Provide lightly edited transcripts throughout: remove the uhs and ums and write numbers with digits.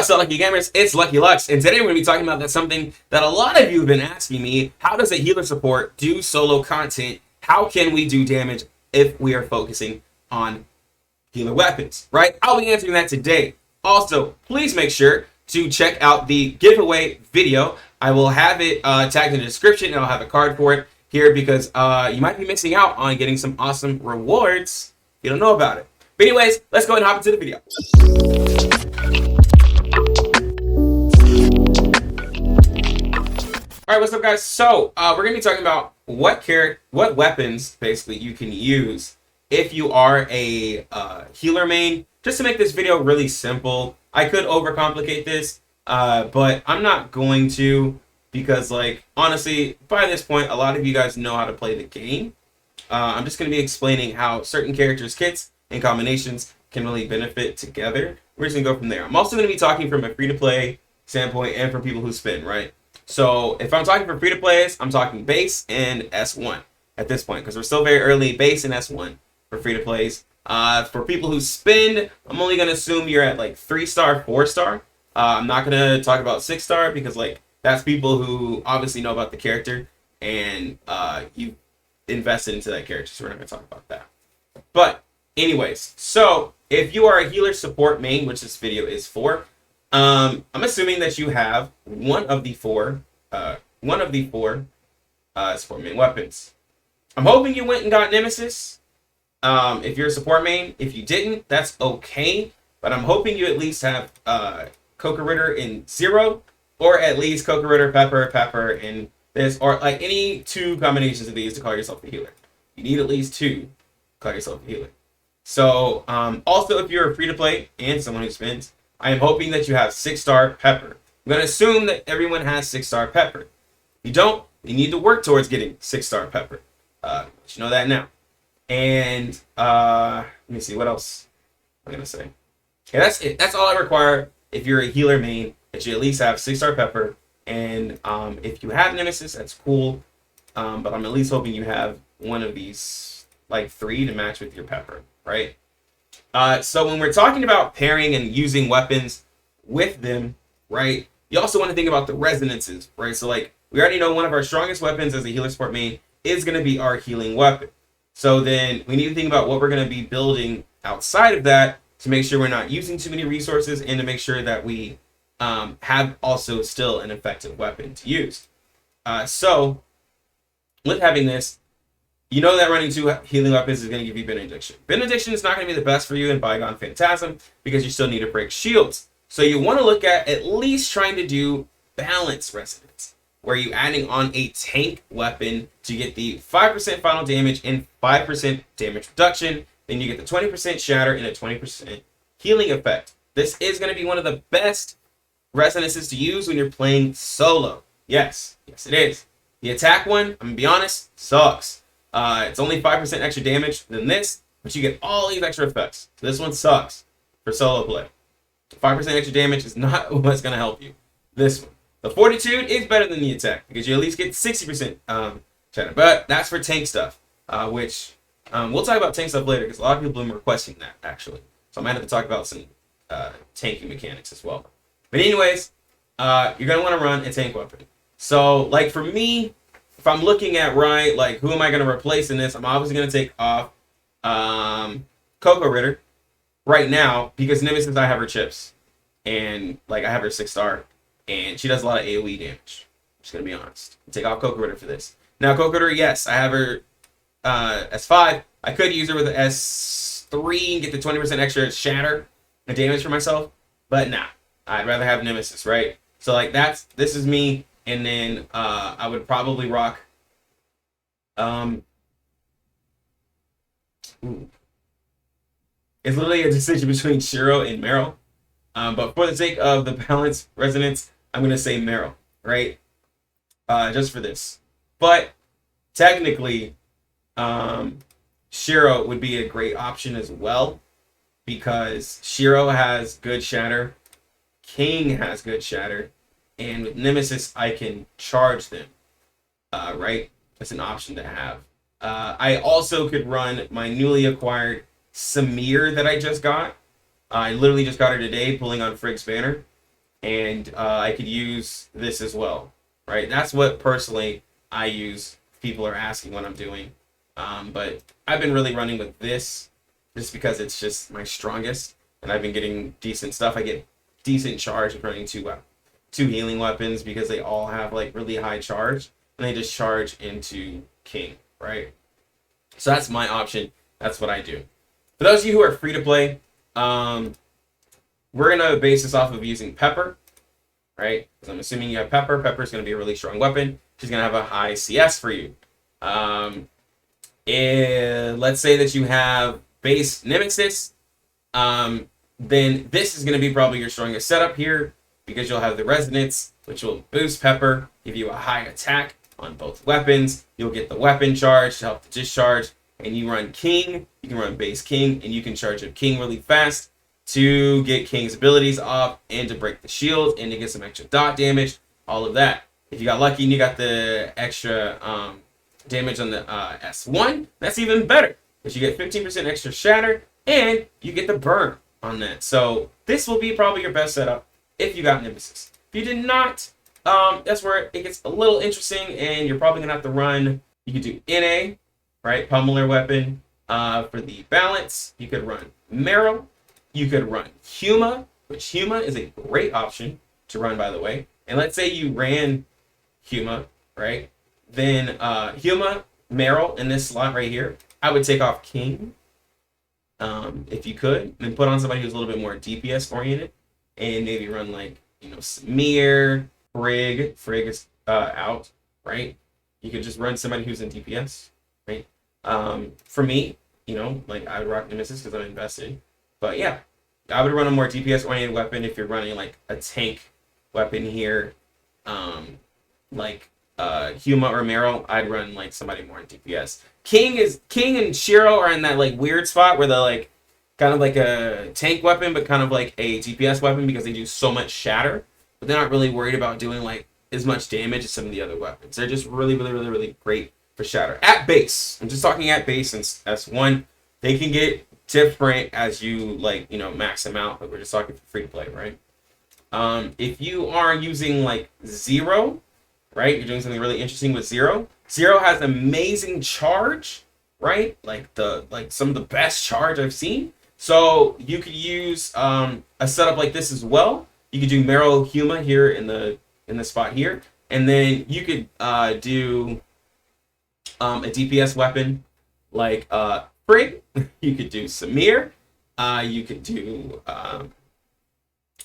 What's up, Lucky Gamers? It's Lucky Lux, and today we're going to be talking about something that a lot of you have been asking me. How does a healer support do solo content? How can we do damage if we are focusing on healer weapons, right? I'll be answering that today. Also, please make sure to check out the giveaway video. I will have it tagged in the description, and I'll have a card for it here because you might be missing out on getting some awesome rewards if you don't know about it. But anyways, let's go ahead and hop into the video. All right, what's up, guys? So we're gonna be talking about what weapons basically you can use if you are a healer main. Just to make this video really simple, I could overcomplicate this, but I'm not going to, because like honestly, by this point, a lot of you guys know how to play the game. I'm just gonna be explaining how certain characters' kits and combinations can really benefit together. We're just gonna go from there. I'm also gonna be talking from a free-to-play standpoint and from people who spin, right? So if I'm talking for free-to-plays, I'm talking base and S1 at this point, because we're still very early. Base and S1 for free-to-plays. For people who spend, I'm only going to assume you're at like 3-star, 4-star. I'm not going to talk about 6-star because like that's people who obviously know about the character and you invested into that character, so we're not going to talk about that. But anyways, so if you are a healer support main, which this video is for, I'm assuming that you have one of the four support main weapons. I'm hoping you went and got Nemesis. If you're a support main, if you didn't, that's okay. But I'm hoping you at least have Coca Ritter in 0, or at least Coca Ritter, Pepper in this, or like any 2 combinations of these to call yourself a healer. You need at least 2 to call yourself a healer. So also, if you're a free-to-play and someone who spins, I am hoping that you have 6-star Pepper. I'm going to assume that everyone has 6-star Pepper. If you don't, you need to work towards getting 6-star Pepper. But you know that now. And let me see, what else I'm going to say. Okay, that's it. That's all I require if you're a healer main, that you at least have 6-star Pepper. And if you have Nemesis, that's cool. But I'm at least hoping you have one of these, like 3 to match with your Pepper, right? So when we're talking about pairing and using weapons with them, right, you also want to think about the resonances, right? So like we already know one of our strongest weapons as a healer support main is going to be our healing weapon. So then we need to think about what we're going to be building outside of that to make sure we're not using too many resources and to make sure that we have also still an effective weapon to use. So with having this, you know that running 2 healing weapons is going to give you Benediction. Benediction is not going to be the best for you in Bygone Phantasm because you still need to break shields. So you want to look at least trying to do balance resonance, where you're adding on a tank weapon to get the 5% final damage and 5% damage reduction. Then you get the 20% shatter and a 20% healing effect. This is going to be one of the best resonances to use when you're playing solo. Yes it is. The attack one, I'm going to be honest, sucks. It's only 5% extra damage than this, but you get all these extra effects. So this one sucks for solo play. 5% extra damage is not what's going to help you. This one. The Fortitude is better than the attack because you at least get 60% shatter. But that's for tank stuff, which we'll talk about tank stuff later because a lot of people have been requesting that, actually. So I might have to talk about some tanking mechanics as well. But anyways, you're going to want to run a tank weapon. So like for me, if I'm looking at, right, like who am I going to replace in this, I'm obviously going to take off Coco Ritter right now because Nemesis, I have her chips. And like I have her 6-star. And she does a lot of AoE damage. I'm just going to be honest. Take off Coco Ritter for this. Now, Coco Ritter, yes, I have her S5. I could use her with an S3 and get the 20% extra shatter and damage for myself. But nah, I'd rather have Nemesis, right? So like this is me. And then I would probably rock it's literally a decision between Shiro and Meryl. But for the sake of the balance resonance, I'm going to say Meryl, right? Just for this. But technically, Shiro would be a great option as well because Shiro has good shatter. King has good shatter. And with Nemesis, I can charge them, right? That's an option to have. I also could run my newly acquired Samir that I just got. I literally just got her today, pulling on Frigg's banner. and I could use this as well, right? That's what personally I use. People are asking what I'm doing, but I've been really running with this just because it's just my strongest, and I've been getting decent stuff. I get decent charge with running two healing weapons because they all have like really high charge, and they just charge into king, right? So that's my option. That's what I do. For those of you who are free to play, we're gonna base this off of using Pepper, right? Because I'm assuming you have Pepper. Pepper's gonna be a really strong weapon. She's gonna have a high CS for you. And let's say that you have base Nemesis, then this is gonna be probably your strongest setup here because you'll have the Resonance, which will boost Pepper, give you a high attack on both weapons. You'll get the weapon charge to help the discharge, and you run King. You can run base King, and you can charge up King really fast to get King's abilities off and to break the shield and to get some extra dot damage, all of that. If you got lucky and you got the extra damage on the S1, that's even better because you get 15% extra shatter and you get the burn on that. So this will be probably your best setup if you got Nemesis. If you did not, that's where it gets a little interesting, and you're probably gonna have to run. You could do NA, right? Pummeler weapon. For the balance, you could run Marrow. You could run Huma, which Huma is a great option to run, by the way. And let's say you ran Huma, right? Then Huma, Marrow in this slot right here. I would take off King, if you could, and then put on somebody who's a little bit more DPS oriented, and maybe run like, Samir, Frigg. Frigg is out, right? You could just run somebody who's in DPS, right? For me, like I would rock Nemesis because I'm invested. But yeah, I would run a more DPS oriented weapon if you're running like a tank weapon here. Like Huma or Marrow, I'd run like somebody more in DPS. King and Shiro are in that like weird spot where they're like kind of like a tank weapon, but kind of like a DPS weapon because they do so much shatter. But they're not really worried about doing like as much damage as some of the other weapons. They're just really, really, really, really great for shatter. At base, I'm just talking at base and S1. They can get different as you max them out, but we're just talking for free to play, right? If you are using like Zero, right? You're doing something really interesting with Zero. Zero has amazing charge, right? Like some of the best charge I've seen. So you could use a setup like this as well. You could do Marrow Huma here in the spot here, and then you could do a DPS weapon like Frigg. You could do Samir. You could do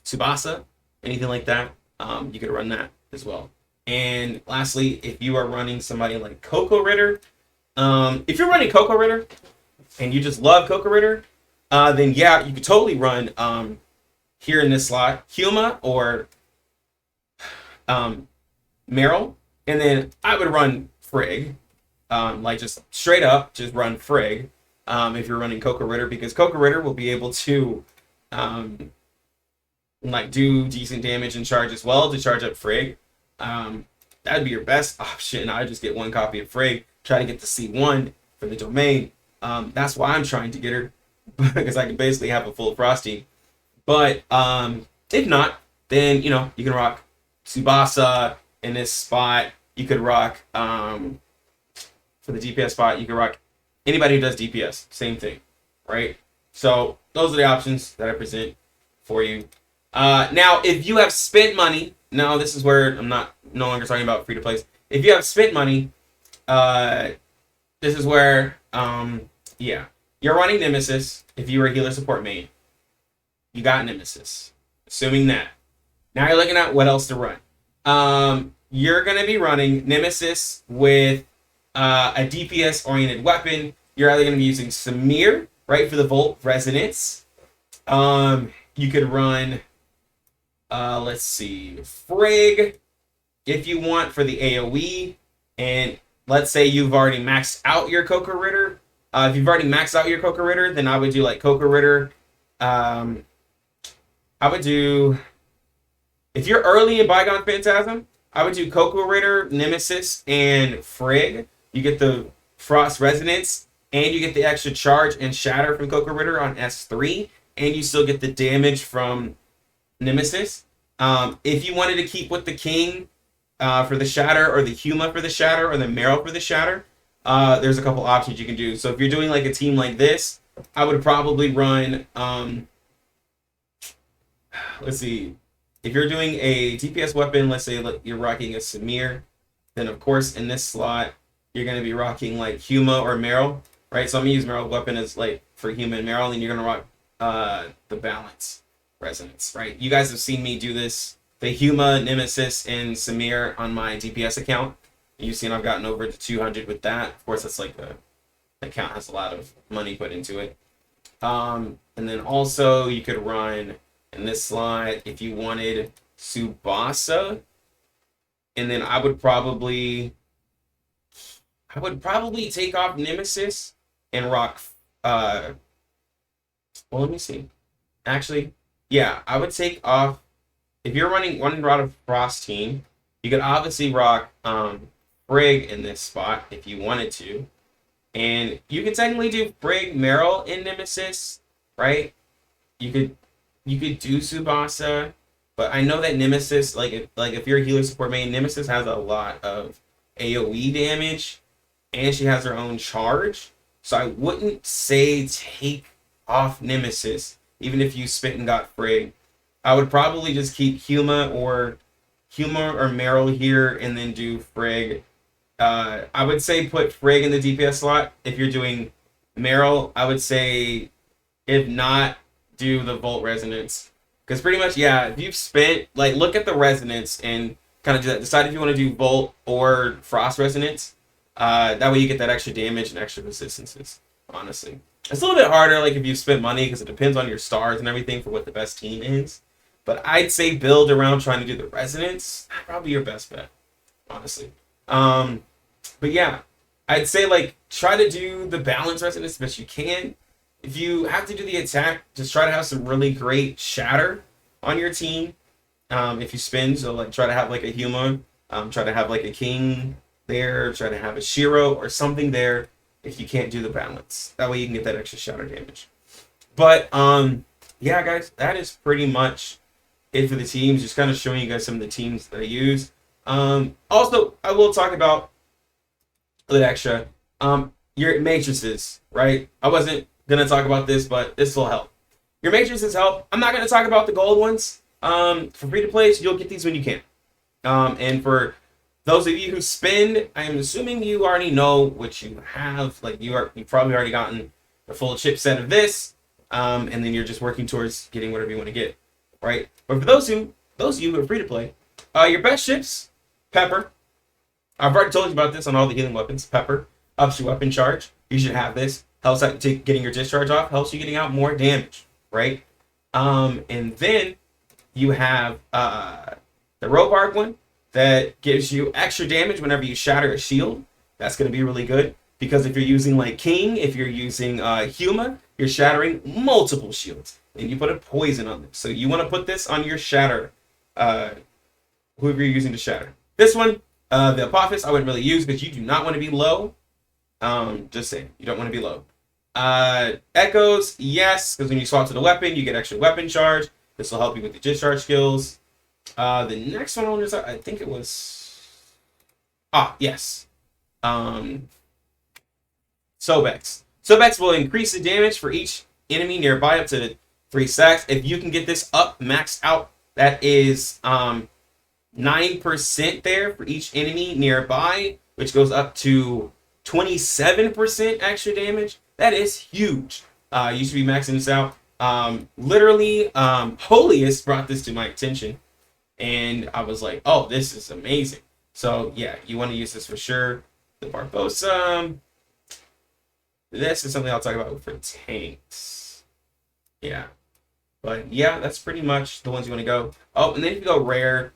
Tsubasa, anything like that. You could run that as well. And lastly, if you are running somebody like Coco Ritter, if you're running Coco Ritter and you just love Coco Ritter, then yeah, you could totally run here in this slot Huma or Meryl, and then I would run Frigg, like just straight up, just run Frigg. If you're running Coco Ritter, because Coco Ritter will be able to like do decent damage and charge as well to charge up Frigg. That'd be your best option. I just get one copy of Frigg, try to get the C1 for the domain. That's why I'm trying to get her, because I can basically have a full Frosty. But if not, then you can rock Tsubasa in this spot. You could rock for the DPS spot. You could rock anybody who does DPS. Same thing, right? So those are the options that I present for you. Now, if you have spent money, now this is where I'm no longer talking about free to plays. If you have spent money, this is where yeah, you're running Nemesis. If you were a healer support main, you got Nemesis. Assuming that. Now you're looking at what else to run. You're going to be running Nemesis with a DPS-oriented weapon. You're either going to be using Samir, right, for the Volt Resonance. You could run, let's see, Frigg, if you want, for the AoE. And let's say you've already maxed out your Coco Ritter. If you've already maxed out your Coco Ritter, then I would do like Coco Ritter. I would do, if you're early in Bygone Phantasm, I would do Coco Ritter, Nemesis, and Frigg. You get the Frost Resonance, and you get the extra charge and shatter from Coco Ritter on S3, and you still get the damage from Nemesis. If you wanted to keep with the king for the shatter, or the Huma for the shatter, or the Meryl for the shatter, there's a couple options you can do. So if you're doing like a team like this, I would probably run, let's see, if you're doing a DPS weapon, let's say you're rocking a Samir, then of course in this slot, you're going to be rocking like Huma or Meryl, right? So I'm going to use Meryl weapon as like for Huma and Meryl, and you're going to rock the balance resonance, right? You guys have seen me do this, the Huma, Nemesis, and Samir on my DPS account. You've seen I've gotten over to 200 with that. Of course, that's like the account has a lot of money put into it. And then also you could run in this slide if you wanted Tsubasa, and then I would probably take off Nemesis and rock. Well, let me see. Actually, yeah, I would take off. If you're running one Rod of Frost team, you could obviously rock Frigg in this spot if you wanted to. And you could technically do Frigg, Meryl, and Nemesis, right? You could do Tsubasa, but I know that Nemesis, like if you're a healer support main, Nemesis has a lot of AoE damage, and she has her own charge. So I wouldn't say take off Nemesis, even if you spit and got Frigg. I would probably just keep Huma or Meryl here, and then do Frigg. I would say put Frigg in the DPS slot. If you're doing Meryl, I would say, if not, do the Volt Resonance. Because pretty much, yeah, if you've spent, like, look at the Resonance and kind of do that. Decide if you want to do Volt or Frost Resonance. That way you get that extra damage and extra resistances, honestly. It's a little bit harder, like, if you spent money, because it depends on your stars and everything for what the best team is. But I'd say build around trying to do the Resonance. Probably your best bet, honestly. But yeah, I'd say, like, try to do the balance resonance the best you can. If you have to do the attack, just try to have some really great shatter on your team. If you spin, so like try to have like a Huma, try to have like a king there, try to have a Shiro or something there if you can't do the balance. That way you can get that extra shatter damage. But yeah, guys, that is pretty much it for the teams. Just kind of showing you guys some of the teams that I use. Also, I will talk about a little extra. Your matrices, right? I wasn't gonna talk about this, but this will help. Your matrices help. I'm not gonna talk about the gold ones. For free to play, you'll get these when you can. And for those of you who spend, I'm assuming you already know what you have. Like you've probably already gotten the full chipset of this, and then you're just working towards getting whatever you want to get, right? But for those of you who are free to play, your best ships, Pepper. I've already told you about this on all the healing weapons. Pepper ups your weapon charge. You should have this. Helps out getting your discharge off. Helps you getting out more damage, right? And then you have the Robark one that gives you extra damage whenever you shatter a shield. That's going to be really good because if you're using like King, if you're using Huma, you're shattering multiple shields and you put a poison on them. So you want to put this on your shatter, whoever you're using to shatter. This one, the Apophis, I wouldn't really use because you do not want to be low. Just saying, you don't want to be low. Echoes, yes, because when you swap to the weapon, you get extra weapon charge. This will help you with the discharge skills. The next one on I think it was... yes. Sobex. Sobex will increase the damage for each enemy nearby up to 3 stacks. If you can get this up, maxed out, that is 9% there for each enemy nearby, which goes up to 27% extra damage. That is huge. You should be maxing this out. Literally, Holiest brought this to my attention, and I was like, oh, this is amazing. So yeah, you want to use this for sure. The Barbosa. This is something I'll talk about for tanks. Yeah. But yeah, that's pretty much the ones you want to go. Oh, and then if you go rare,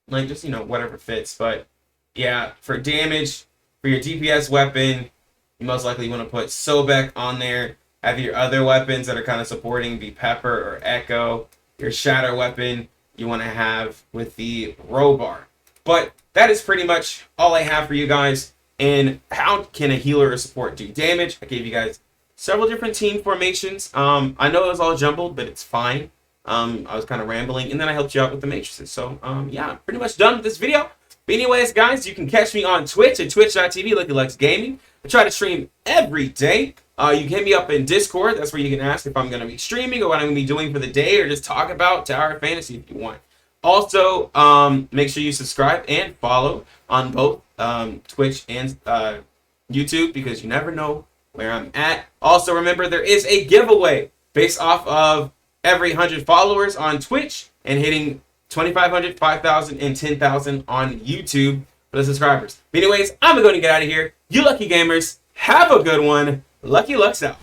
like just, whatever fits. But yeah, for damage, for your DPS weapon, you most likely want to put Sobek on there. Have your other weapons that are kind of supporting be Pepper or Echo. Your shatter weapon you want to have with the Robar. But that is pretty much all I have for you guys. And how can a healer or support do damage? I gave you guys several different team formations. I know it was all jumbled, but it's fine. I was kind of rambling, and then I helped you out with the matrices. So yeah, pretty much done with this video. But anyways, guys, you can catch me on Twitch at twitch.tv, LuckyLux Gaming. I try to stream every day. You can hit me up in Discord. That's where you can ask if I'm going to be streaming or what I'm going to be doing for the day, or just talk about Tower of Fantasy if you want. Also, make sure you subscribe and follow on both Twitch and YouTube, because you never know where I'm at. Also, remember, there is a giveaway based off of every 100 followers on Twitch and hitting 2,500, 5,000, and 10,000 on YouTube for the subscribers. But anyways, I'm going to get out of here. You lucky gamers, have a good one. Lucky Lux out.